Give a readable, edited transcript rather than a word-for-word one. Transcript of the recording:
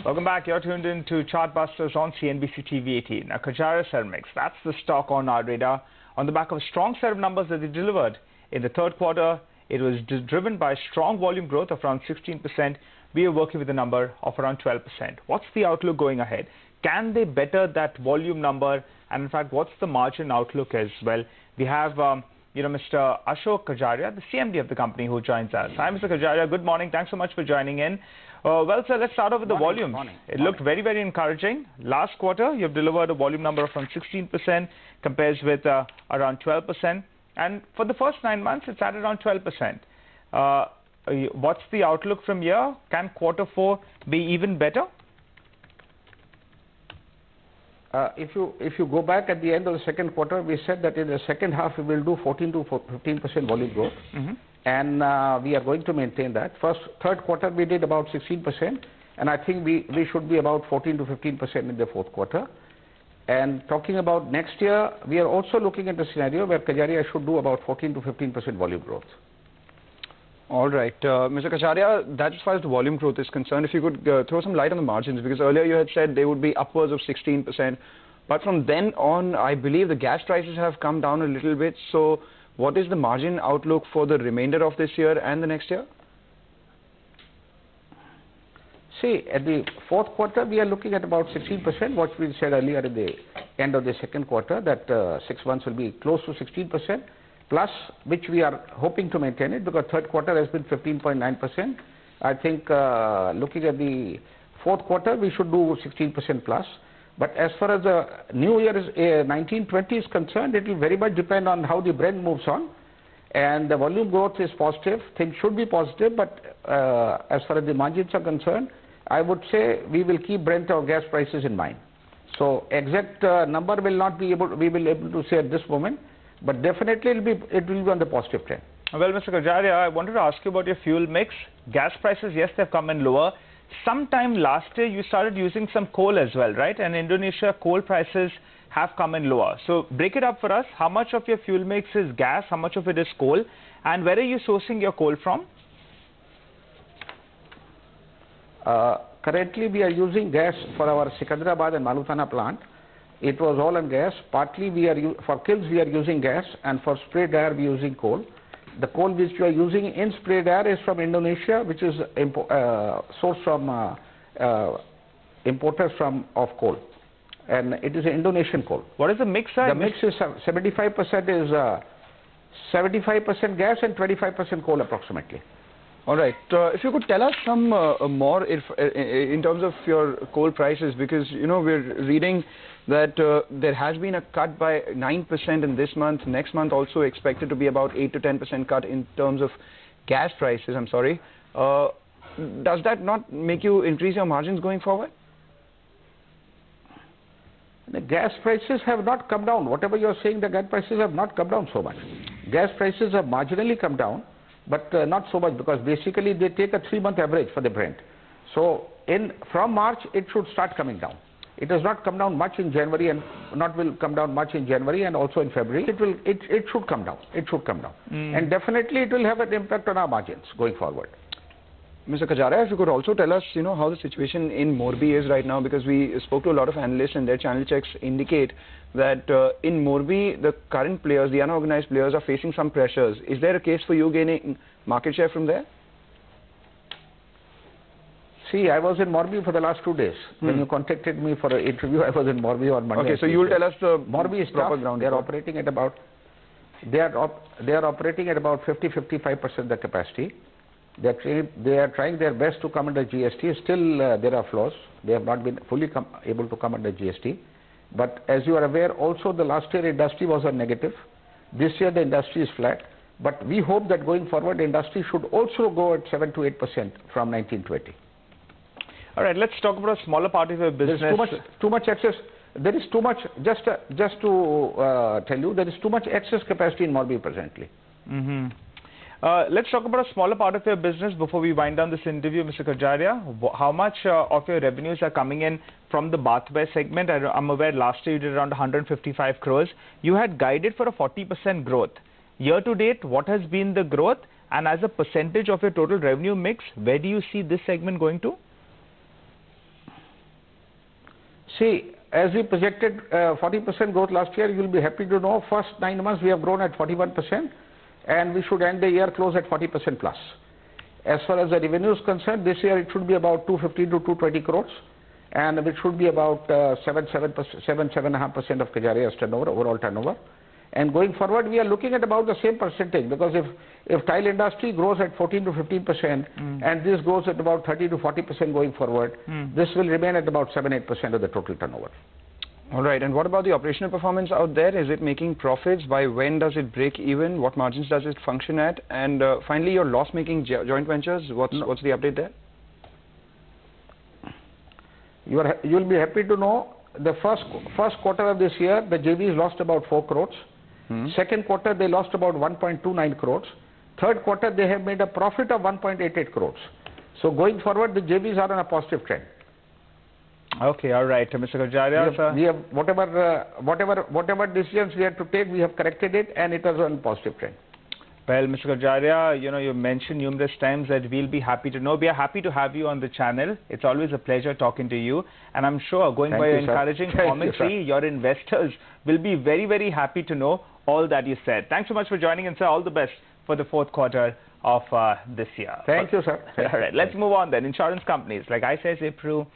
Welcome back. You're tuned in to Chartbusters on CNBC TV 18. Now, Kajaria Ceramics, that's the stock on our radar. On the back of a strong set of numbers that they delivered in the third quarter, it was driven by strong volume growth of around 16%. We are working with a number of around 12%. What's the outlook going ahead? Can they better that volume number? And in fact, what's the margin outlook as well? We have Mr. Ashok Kajaria, the CMD of the company, who joins us. Hi, Mr. Kajaria. Good morning. Thanks so much for joining in. Well, sir, let's start off with the volume. It looked very, very encouraging. Last quarter, you've delivered a volume number of around 16%, compares with around 12%. And for the first 9 months, it's at around 12%. What's the outlook from here? Can quarter 4 be even better? If you go back at the end of the second quarter, we said that in the second half we will do 14 to 15% volume growth, and we are going to maintain that. Third quarter we did about 16%, and I think we should be about 14 to 15% in the fourth quarter. And talking about next year, we are also looking at a scenario where Kajaria should do about 14 to 15% volume growth. All right, Mr. Kajaria, that's as far as the volume growth is concerned. If you could throw some light on the margins, because earlier you had said they would be upwards of 16%. But from then on, I believe the gas prices have come down a little bit. So what is the margin outlook for the remainder of this year and the next year? See, at the fourth quarter, we are looking at about 16%, what we said earlier at the end of the second quarter, that 6 months will be close to 16%. Plus, which we are hoping to maintain it, because third quarter has been 15.9%. I think looking at the fourth quarter, we should do 16% plus. But as far as the new year is 1920 is concerned, it will very much depend on how the Brent moves on. And the volume growth is positive. Things should be positive, but as far as the margins are concerned, I would say we will keep Brent or gas prices in mind. So exact number we will be able to say at this moment. But definitely it will be on the positive trend. Well, Mr. Kajaria, I wanted to ask you about your fuel mix. Gas prices, yes, they've come in lower. Sometime last year, you started using some coal as well, right? And Indonesia coal prices have come in lower. So break it up for us. How much of your fuel mix is gas? How much of it is coal? And where are you sourcing your coal from? Currently, we are using gas for our Sikandrabad and Malutana plant. It was all on gas. Partly for kilns we are using gas, and for spray dryer we are using coal. The coal which we are using in spray dryer is from Indonesia, which is sourced from importers of coal, and it is an Indonesian coal. What is the mix? The mix is 75% gas and 25% coal approximately. All right. If you could tell us some more in terms of your coal prices, because we're reading that there has been a cut by 9% in this month. Next month also expected to be about 8 to 10% cut in terms of gas prices. I'm sorry. Does that not make you increase your margins going forward? The gas prices have not come down. Whatever you're saying, the gas prices have not come down so much. Gas prices have marginally come down, but not so much, because basically they take a 3-month average for the Brent. So from March it should start coming down. It has not come down much in January, and will come down much in January and also in February. It should come down. It should come down, and definitely it will have an impact on our margins going forward. Mr. Kajaria, if you could also tell us, how the situation in Morbi is right now, because we spoke to a lot of analysts and their channel checks indicate that in Morbi, the current players, the unorganized players, are facing some pressures. Is there a case for you gaining market share from there? See, I was in Morbi for the last 2 days. When you contacted me for an interview, I was in Morbi on Monday. Okay, so you will tell us the Morbi is proper ground. They are operating at about 50-55% the capacity. They are trying their best to come under GST. Still, there are flaws. They have not been fully able to come under GST. But as you are aware, also the last year industry was on negative. This year the industry is flat. But we hope that going forward, the industry should also go at 7 to 8% from 1920. All right, let's talk about a smaller part of your business. There's too much excess. There is too much. Just to tell you, there is too much excess capacity in Morbi presently. Let's talk about a smaller part of your business before we wind down this interview, Mr. Kajaria. How much of your revenues are coming in from the bathware segment? I'm aware last year you did around 155 crores. You had guided for a 40% growth. Year to date, what has been the growth? And as a percentage of your total revenue mix, where do you see this segment going to? See, as we projected 40% growth last year, you will be happy to know first 9 months we have grown at 41%, and we should end the year close at 40% plus. As far as the revenue is concerned, this year it should be about 250 to 220 crores, and it should be about 7.5% of Kajaria's turnover, overall turnover. And going forward, we are looking at about the same percentage, because if tile industry grows at 14 to 15%, and this grows at about 30 to 40% going forward, this will remain at about 7-8% of the total turnover. All right. And what about the operational performance out there? Is it making profits? By when does it break even? What margins does it function at? And finally, your loss-making joint ventures, what's the update there? You will be happy to know the first quarter of this year, the JVs lost about 4 crores. Second quarter, they lost about 1.29 crores. Third quarter, they have made a profit of 1.88 crores. So going forward, the JVs are on a positive trend. Okay, all right, Mr. Kajaria. We have whatever decisions we had to take, we have corrected it, and it was on a positive trend. Well, Mr. Kajaria, you mentioned numerous times that we'll be happy to know. We are happy to have you on the channel. It's always a pleasure talking to you. And I'm sure, going by your encouraging commentary, your investors will be very, very happy to know all that you said. Thanks so much for joining, and sir, all the best for the fourth quarter of this year. Thank you, sir. All right, let's move on then. Insurance companies like ICICI Pru,